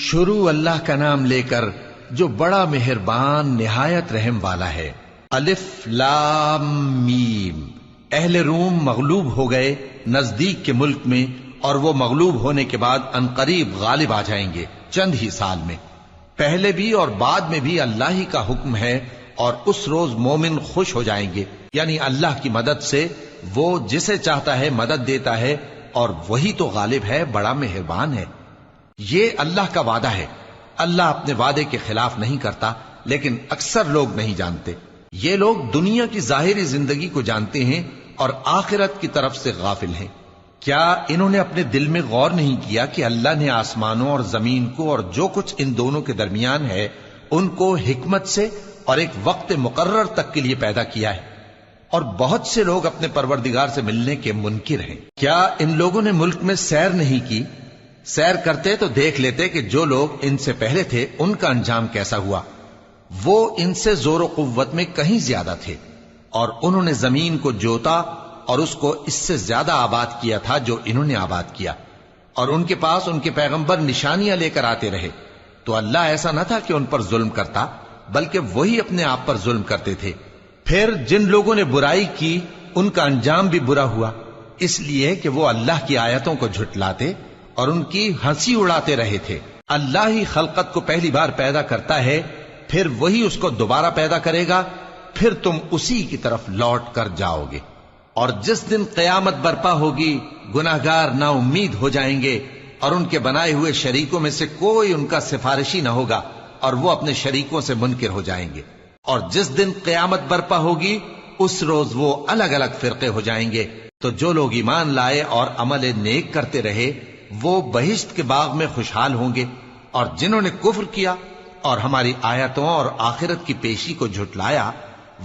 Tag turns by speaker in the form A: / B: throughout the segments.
A: شروع اللہ کا نام لے کر جو بڑا مہربان نہایت رحم والا ہے۔ الف لام میم۔ اہل روم مغلوب ہو گئے نزدیک کے ملک میں، اور وہ مغلوب ہونے کے بعد عنقریب غالب آ جائیں گے چند ہی سال میں۔ پہلے بھی اور بعد میں بھی اللہ ہی کا حکم ہے، اور اس روز مومن خوش ہو جائیں گے، یعنی اللہ کی مدد سے وہ جسے چاہتا ہے مدد دیتا ہے، اور وہی تو غالب ہے، بڑا مہربان ہے۔ یہ اللہ کا وعدہ ہے۔ اللہ اپنے وعدے کے خلاف نہیں کرتا، لیکن اکثر لوگ نہیں جانتے۔ یہ لوگ دنیا کی ظاہری زندگی کو جانتے ہیں اور آخرت کی طرف سے غافل ہیں۔ کیا انہوں نے اپنے دل میں غور نہیں کیا کہ اللہ نے آسمانوں اور زمین کو اور جو کچھ ان دونوں کے درمیان ہے ان کو حکمت سے اور ایک وقت مقرر تک کے لیے پیدا کیا ہے؟ اور بہت سے لوگ اپنے پروردگار سے ملنے کے منکر ہیں۔ کیا ان لوگوں نے ملک میں سیر نہیں کی؟ سیر کرتے تو دیکھ لیتے کہ جو لوگ ان سے پہلے تھے ان کا انجام کیسا ہوا۔ وہ ان سے زور و قوت میں کہیں زیادہ تھے، اور انہوں نے زمین کو جوتا اور اس کو اس سے زیادہ آباد کیا تھا جو انہوں نے آباد کیا، اور ان کے پاس ان کے پیغمبر نشانیاں لے کر آتے رہے۔ تو اللہ ایسا نہ تھا کہ ان پر ظلم کرتا، بلکہ وہی اپنے آپ پر ظلم کرتے تھے۔ پھر جن لوگوں نے برائی کی ان کا انجام بھی برا ہوا، اس لیے کہ وہ اللہ کی آیتوں کو جھٹلاتے اور ان کی ہنسی اڑاتے رہے تھے۔ اللہ ہی خلقت کو پہلی بار پیدا کرتا ہے، پھر وہی اس کو دوبارہ پیدا کرے گا، پھر تم اسی کی طرف لوٹ کر جاؤ گے۔ اور جس دن قیامت برپا ہوگی گناہگار نا امید ہو جائیں گے، اور ان کے بنائے ہوئے شریکوں میں سے کوئی ان کا سفارشی نہ ہوگا، اور وہ اپنے شریکوں سے منکر ہو جائیں گے۔ اور جس دن قیامت برپا ہوگی اس روز وہ الگ الگ فرقے ہو جائیں گے۔ تو جو لوگ ایمان لائے اور عمل نیک کرتے رہے وہ بہشت کے باغ میں خوشحال ہوں گے، اور جنہوں نے کفر کیا اور ہماری آیتوں اور آخرت کی پیشی کو جھٹلایا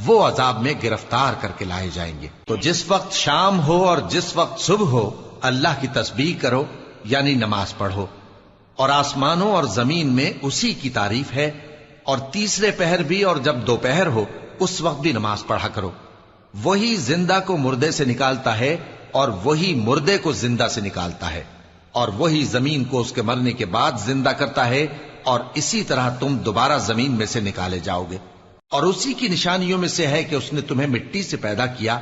A: وہ عذاب میں گرفتار کر کے لائے جائیں گے۔ تو جس وقت شام ہو اور جس وقت صبح ہو اللہ کی تسبیح کرو، یعنی نماز پڑھو، اور آسمانوں اور زمین میں اسی کی تعریف ہے، اور تیسرے پہر بھی اور جب دوپہر ہو اس وقت بھی نماز پڑھا کرو۔ وہی زندہ کو مردے سے نکالتا ہے اور وہی مردے کو زندہ سے نکالتا ہے، اور وہی زمین کو اس کے مرنے کے بعد زندہ کرتا ہے، اور اسی طرح تم دوبارہ زمین میں سے نکالے جاؤ گے۔ اور اسی کی نشانیوں میں سے ہے کہ اس نے تمہیں مٹی سے پیدا کیا،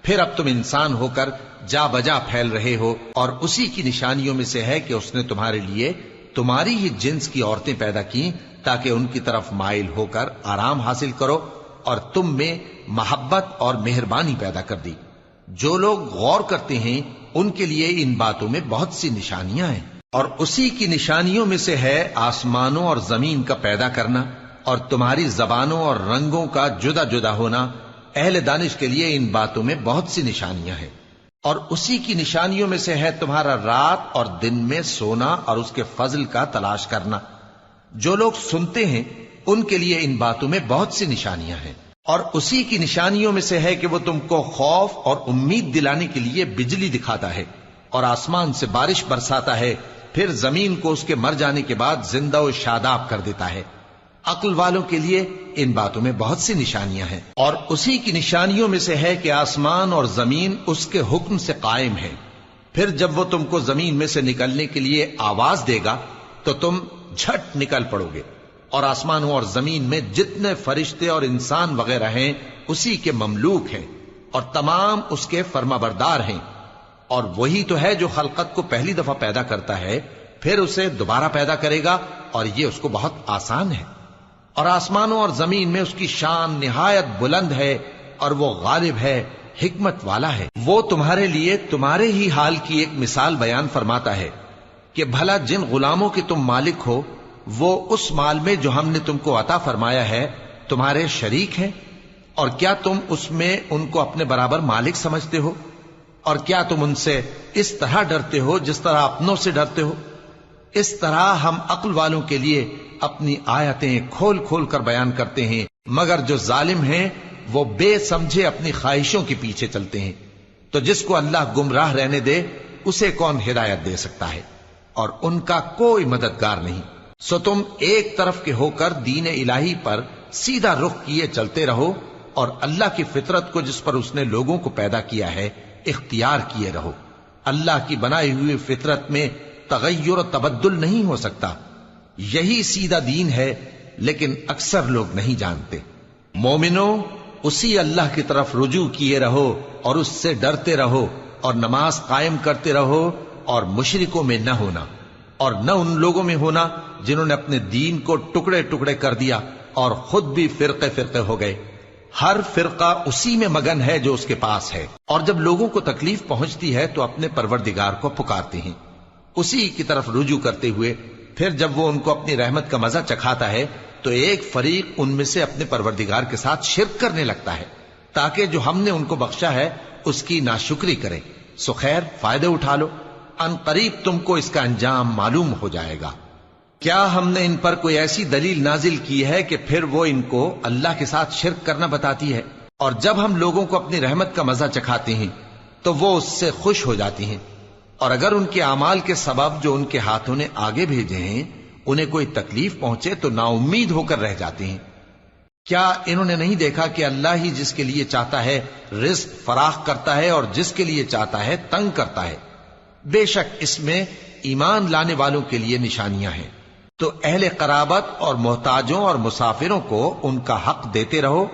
A: پھر اب تم انسان ہو کر جا بجا پھیل رہے ہو، اور اسی کی نشانیوں میں سے ہے کہ اس نے تمہارے لیے تمہاری ہی جنس کی عورتیں پیدا کی تاکہ ان کی طرف مائل ہو کر آرام حاصل کرو، اور تم میں محبت اور مہربانی پیدا کر دی۔ جو لوگ غور کرتے ہیں ان کے لیے ان باتوں میں بہت سی نشانیاں ہیں۔ اور اسی کی نشانیوں میں سے ہے آسمانوں اور زمین کا پیدا کرنا، اور تمہاری زبانوں اور رنگوں کا جدا جدا ہونا۔ اہل دانش کے لیے ان باتوں میں بہت سی نشانیاں ہیں۔ اور اسی کی نشانیوں میں سے ہے تمہارا رات اور دن میں سونا اور اس کے فضل کا تلاش کرنا۔ جو لوگ سنتے ہیں ان کے لیے ان باتوں میں بہت سی نشانیاں ہیں۔ اور اسی کی نشانیوں میں سے ہے کہ وہ تم کو خوف اور امید دلانے کے لیے بجلی دکھاتا ہے، اور آسمان سے بارش برساتا ہے، پھر زمین کو اس کے مر جانے کے بعد زندہ و شاداب کر دیتا ہے۔ عقل والوں کے لیے ان باتوں میں بہت سی نشانیاں ہیں۔ اور اسی کی نشانیوں میں سے ہے کہ آسمان اور زمین اس کے حکم سے قائم ہے، پھر جب وہ تم کو زمین میں سے نکلنے کے لیے آواز دے گا تو تم جھٹ نکل پڑو گے۔ اور آسمانوں اور زمین میں جتنے فرشتے اور انسان وغیرہ ہیں اسی کے مملوک ہیں، اور تمام اس کے فرما بردار ہیں۔ اور وہی تو ہے جو خلقت کو پہلی دفعہ پیدا کرتا ہے، پھر اسے دوبارہ پیدا کرے گا، اور یہ اس کو بہت آسان ہے۔ اور آسمانوں اور زمین میں اس کی شان نہایت بلند ہے، اور وہ غالب ہے، حکمت والا ہے۔ وہ تمہارے لیے تمہارے ہی حال کی ایک مثال بیان فرماتا ہے کہ بھلا جن غلاموں کے تم مالک ہو وہ اس مال میں جو ہم نے تم کو عطا فرمایا ہے تمہارے شریک ہیں، اور کیا تم اس میں ان کو اپنے برابر مالک سمجھتے ہو؟ اور کیا تم ان سے اس طرح ڈرتے ہو جس طرح اپنوں سے ڈرتے ہو؟ اس طرح ہم عقل والوں کے لیے اپنی آیتیں کھول کھول کر بیان کرتے ہیں، مگر جو ظالم ہیں وہ بے سمجھے اپنی خواہشوں کے پیچھے چلتے ہیں۔ تو جس کو اللہ گمراہ رہنے دے اسے کون ہدایت دے سکتا ہے، اور ان کا کوئی مددگار نہیں۔ سو تم ایک طرف کے ہو کر دین الہی پر سیدھا رخ کیے چلتے رہو، اور اللہ کی فطرت کو جس پر اس نے لوگوں کو پیدا کیا ہے اختیار کیے رہو۔ اللہ کی بنائی ہوئی فطرت میں تغیر و تبدل نہیں ہو سکتا۔ یہی سیدھا دین ہے، لیکن اکثر لوگ نہیں جانتے۔ مومنو، اسی اللہ کی طرف رجوع کیے رہو اور اس سے ڈرتے رہو، اور نماز قائم کرتے رہو، اور مشرکوں میں نہ ہونا، اور نہ ان لوگوں میں ہونا جنہوں نے اپنے دین کو ٹکڑے ٹکڑے کر دیا اور خود بھی فرقے فرقے ہو گئے۔ ہر فرقہ اسی میں مگن ہے جو اس کے پاس ہے، اور جب لوگوں کو تکلیف پہنچتی ہے تو اپنے پروردگار کو پکارتے ہیں، اسی کی طرف رجوع کرتے ہوئے۔ پھر جب وہ ان کو اپنی رحمت کا مزہ چکھاتا ہے تو ایک فریق ان میں سے اپنے پروردگار کے ساتھ شرک کرنے لگتا ہے، تاکہ جو ہم نے ان کو بخشا ہے اس کی ناشکری کرے۔ سو خیر، فائدے اٹھا لو، ان قریب تم کو اس کا انجام معلوم ہو جائے گا۔ کیا ہم نے ان پر کوئی ایسی دلیل نازل کی ہے کہ پھر وہ ان کو اللہ کے ساتھ شرک کرنا بتاتی ہے؟ اور جب ہم لوگوں کو اپنی رحمت کا مزہ چکھاتے ہیں تو وہ اس سے خوش ہو جاتی ہیں، اور اگر ان کے اعمال کے سبب جو ان کے ہاتھوں نے آگے بھیجے ہیں انہیں کوئی تکلیف پہنچے تو نا امید ہو کر رہ جاتے ہیں۔ کیا انہوں نے نہیں دیکھا کہ اللہ ہی جس کے لیے چاہتا ہے رزق فراخ کرتا ہے اور جس کے لیے چاہتا ہے تنگ کرتا ہے؟ بے شک اس میں ایمان لانے والوں کے لیے نشانیاں ہیں۔ تو اہل قرابت اور محتاجوں اور مسافروں کو ان کا حق دیتے رہو۔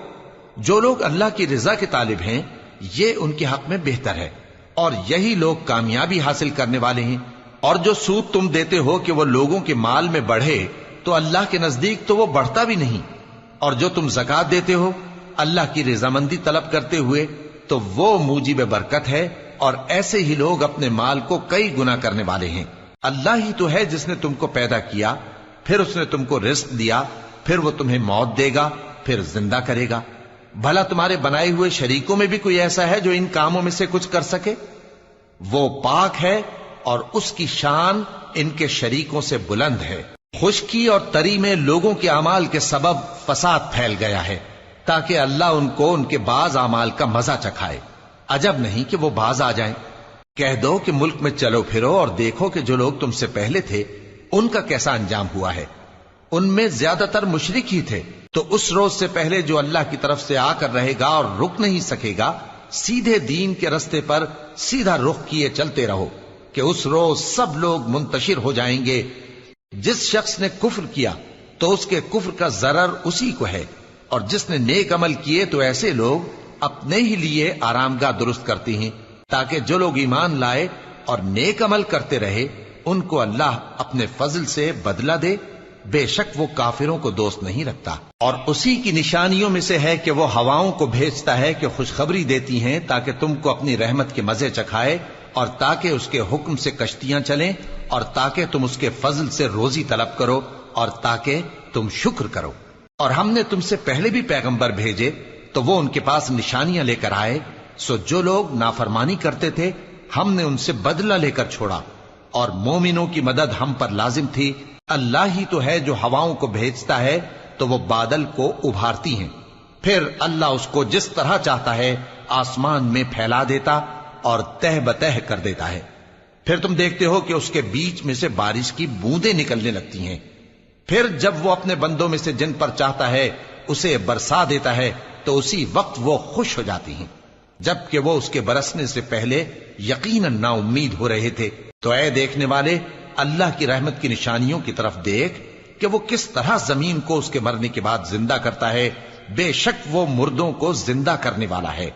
A: جو لوگ اللہ کی رضا کے طالب ہیں یہ ان کے حق میں بہتر ہے، اور یہی لوگ کامیابی حاصل کرنے والے ہیں۔ اور جو سود تم دیتے ہو کہ وہ لوگوں کے مال میں بڑھے تو اللہ کے نزدیک تو وہ بڑھتا بھی نہیں، اور جو تم زکوٰۃ دیتے ہو اللہ کی رضامندی طلب کرتے ہوئے تو وہ موجب برکت ہے، اور ایسے ہی لوگ اپنے مال کو کئی گنا کرنے والے ہیں۔ اللہ ہی تو ہے جس نے تم کو پیدا کیا، پھر اس نے تم کو رزق دیا، پھر وہ تمہیں موت دے گا، پھر زندہ کرے گا۔ بھلا تمہارے بنائے ہوئے شریکوں میں بھی کوئی ایسا ہے جو ان کاموں میں سے کچھ کر سکے؟ وہ پاک ہے اور اس کی شان ان کے شریکوں سے بلند ہے۔ خشکی اور تری میں لوگوں کے اعمال کے سبب فساد پھیل گیا ہے، تاکہ اللہ ان کو ان کے بعض اعمال کا مزہ چکھائے۔ عجب نہیں کہ وہ باز آ جائیں۔ کہہ دو کہ ملک میں چلو پھرو اور دیکھو کہ جو لوگ تم سے پہلے تھے ان کا کیسا انجام ہوا ہے۔ ان میں زیادہ تر مشرک ہی تھے۔ تو اس روز سے پہلے جو اللہ کی طرف سے آ کر رہے گا اور رک نہیں سکے گا، سیدھے دین کے رستے پر سیدھا رخ کیے چلتے رہو، کہ اس روز سب لوگ منتشر ہو جائیں گے۔ جس شخص نے کفر کیا تو اس کے کفر کا ضرر اسی کو ہے، اور جس نے نیک عمل کیے تو ایسے لوگ اپنے ہی لیے آرامگاہ درست کرتے ہیں، تاکہ جو لوگ ایمان لائے اور نیک عمل کرتے رہے ان کو اللہ اپنے فضل سے بدلہ دے۔ بے شک وہ کافروں کو دوست نہیں رکھتا۔ اور اسی کی نشانیوں میں سے ہے کہ وہ ہواؤں کو بھیجتا ہے کہ خوشخبری دیتی ہیں تاکہ تم کو اپنی رحمت کے مزے چکھائے، اور تاکہ اس کے حکم سے کشتیاں چلیں، اور تاکہ تم اس کے فضل سے روزی طلب کرو، اور تاکہ تم شکر کرو۔ اور ہم نے تم سے پہلے بھی پیغمبر بھیجے تو وہ ان کے پاس نشانیاں لے کر آئے، سو جو لوگ نافرمانی کرتے تھے ہم نے ان سے بدلہ لے کر چھوڑا، اور مومنوں کی مدد ہم پر لازم تھی۔ اللہ ہی تو ہے جو ہواؤں کو بھیجتا ہے تو وہ بادل کو ابھارتی ہیں، پھر اللہ اس کو جس طرح چاہتا ہے آسمان میں پھیلا دیتا اور تہ بتہ کر دیتا ہے۔ پھر تم دیکھتے ہو کہ اس کے بیچ میں سے بارش کی بوندیں نکلنے لگتی ہیں، پھر جب وہ اپنے بندوں میں سے جن پر چاہتا ہے اسے برسا دیتا ہے تو اسی وقت وہ خوش ہو جاتی ہیں، جبکہ وہ اس کے برسنے سے پہلے یقیناً نا امید ہو رہے تھے۔ تو اے دیکھنے والے، اللہ کی رحمت کی نشانیوں کی طرف دیکھ کہ وہ کس طرح زمین کو اس کے مرنے کے بعد زندہ کرتا ہے۔ بے شک وہ مردوں کو زندہ کرنے والا ہے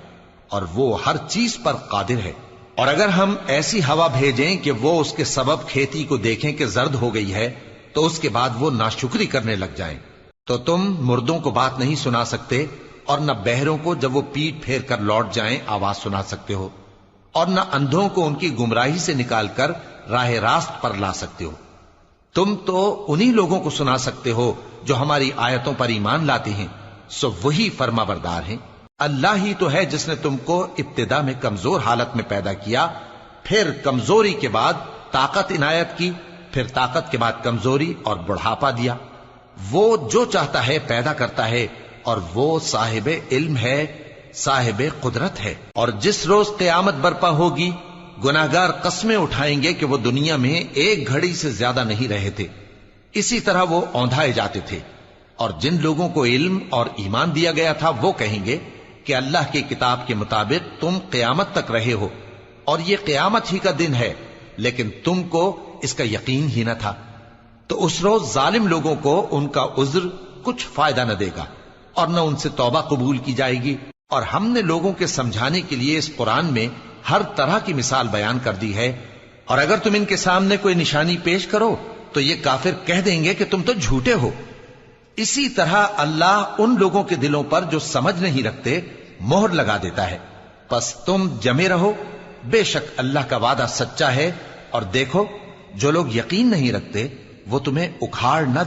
A: اور وہ ہر چیز پر قادر ہے۔ اور اگر ہم ایسی ہوا بھیجیں کہ وہ اس کے سبب کھیتی کو دیکھیں کہ زرد ہو گئی ہے تو اس کے بعد وہ ناشکری کرنے لگ جائیں، تو تم مردوں کو بات نہیں سنا سکتے، اور نہ بہروں کو جب وہ پیٹ پھیر کر لوٹ جائیں آواز سنا سکتے ہو، اور نہ اندھوں کو ان کی گمراہی سے نکال کر راہ راست پر لا سکتے ہو۔ تم تو انہی لوگوں کو سنا سکتے ہو جو ہماری آیتوں پر ایمان لاتے ہیں، سو وہی فرما بردار ہیں۔ اللہ ہی تو ہے جس نے تم کو ابتدا میں کمزور حالت میں پیدا کیا، پھر کمزوری کے بعد طاقت عنایت کی، پھر طاقت کے بعد کمزوری اور بڑھاپا دیا۔ وہ جو چاہتا ہے پیدا کرتا ہے، اور وہ صاحب علم ہے، صاحب قدرت ہے۔ اور جس روز قیامت برپا ہوگی گناہگار قسمیں اٹھائیں گے کہ وہ دنیا میں ایک گھڑی سے زیادہ نہیں رہے تھے، اسی طرح وہ اوندھائے جاتے تھے۔ اور جن لوگوں کو علم اور ایمان دیا گیا تھا وہ کہیں گے کہ اللہ کی کتاب کے مطابق تم قیامت تک رہے ہو، اور یہ قیامت ہی کا دن ہے، لیکن تم کو اس کا یقین ہی نہ تھا۔ تو اس روز ظالم لوگوں کو ان کا عذر کچھ فائدہ نہ دے گا اور نہ ان سے توبہ قبول کی جائے گی. اور ہم نے لوگوں کے سمجھانے کے لیے اس قرآن میں ہر طرح کی مثال بیان کر دی ہے، اور اگر تم ان کے سامنے کوئی نشانی پیش کرو تو یہ کافر کہہ دیں گے کہ تم تو جھوٹے ہو. اسی طرح اللہ ان لوگوں کے دلوں پر جو سمجھ نہیں رکھتے مہر لگا دیتا ہے. پس تم جمے رہو، بے شک اللہ کا وعدہ سچا ہے، اور دیکھو جو لوگ یقین نہیں رکھتے وہ تمہیں اکھاڑ نہ دے